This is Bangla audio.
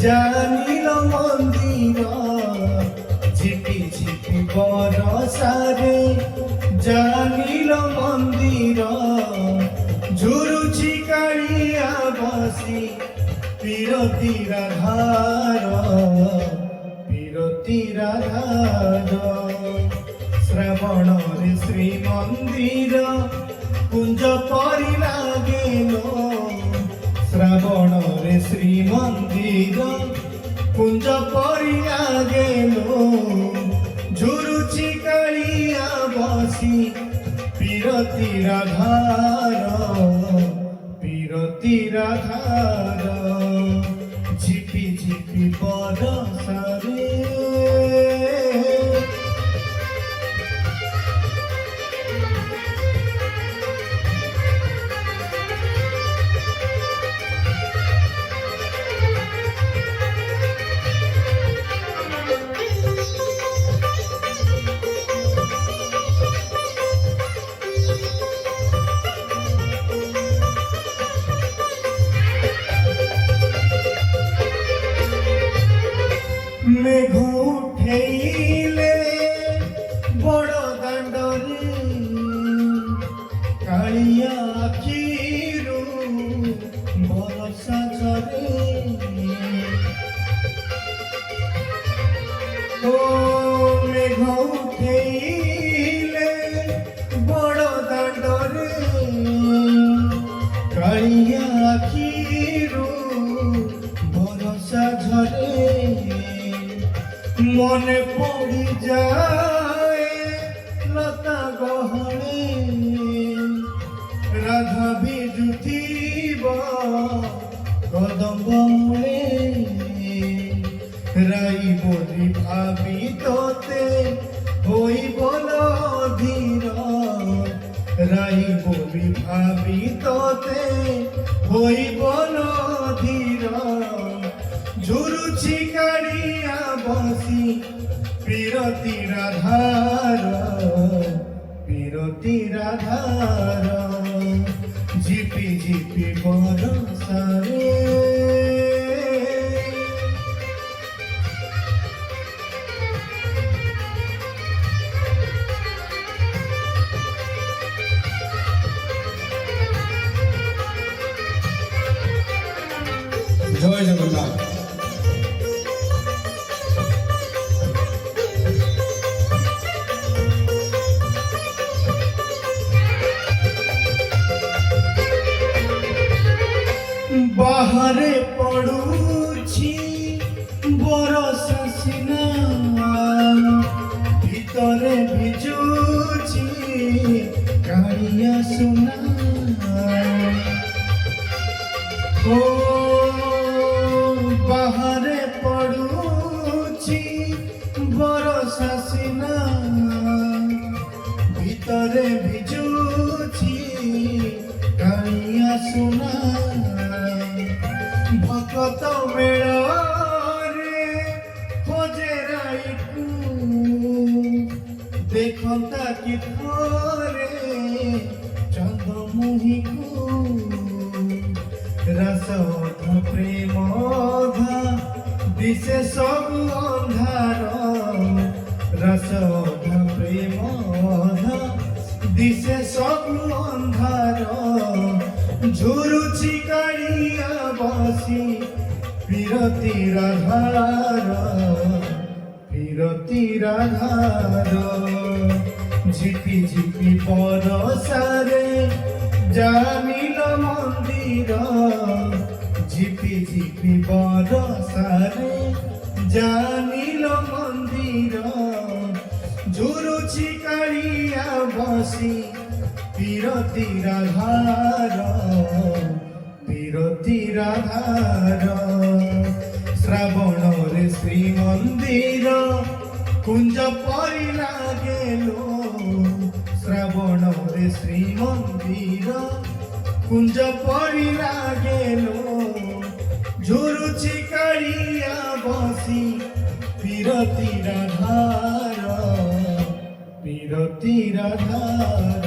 জানিল মন্দির ঝিপি ঝিপি বরসারে জানিল মন্দির ঝুরুছি কাଳିয়া বসি বিরতির ধার বিরতির ধার শ্রাবণরে শ্রীমন্দির কুঞ্জ পরি লাগেল শ্রাবণরে শ্রীমন্দির কুঞ্জ পরি লাগেল ঝুরুছি কাଳିয়া বসি বিরতির ধার বিরতির ধার ঝিপি ঝিপি বরসারে মেঘ উঠেইলে বড় দাণ্ডরে কাଳିয়া আখিরু বরষা ঝরে ও মেঘ উঠেইলে বড় দাণ্ডরে কাଳିয়া আখিরু বরষা ঝরে মনে পড়ি যায় লতা গহনে রাধা ভিজুথিব কদম্ব মূলে রাই বলি ভাবি তোতে হই বল ধীর রাই বলি ভাবি তোতে হই বল ধীর ঝুরুছি কাড়িয়া বসি বিরতির ধার বিরতির ধার ঝিপি ঝিপি বরসারে জয় জগন্নাথ। বাহারে পড়ুছি বরষা সিনা ভিতরে ভিজুছি কাଳିয়া সোনা ও বাহারে পড়ুছি বরষা সিনা ভিতরে ভিজুছি কাଳିয়া সোনা ভকত মেଳରେ খোঁজে রাইকু দেখন্তা কি থরে চন্দ্রমোহীকু রস প্রেম দিশে সবু অন্ধার রস প্রেম দিশে সবু অন্ধার ঝুরুছি কাড়িয়া বসি বিরতির ধার বিরতির ধার ঝিপি ঝিপি বরসারে জানিল মন্দির ঝিপি ঝিপি বরসারে জানিল মন্দির ঝুরুছি কাড়িয়া বসি বিরতির ধার বিরতির ধার শ্রাবণরে শ্রীমন্দির কুঞ্জ পরি লাগেল শ্রাবণরে শ্রীমন্দির কুঞ্জ পরি লাগেল ঝুরুছি কাড়িয়া বসি বিরতির ধার বিরতির ধার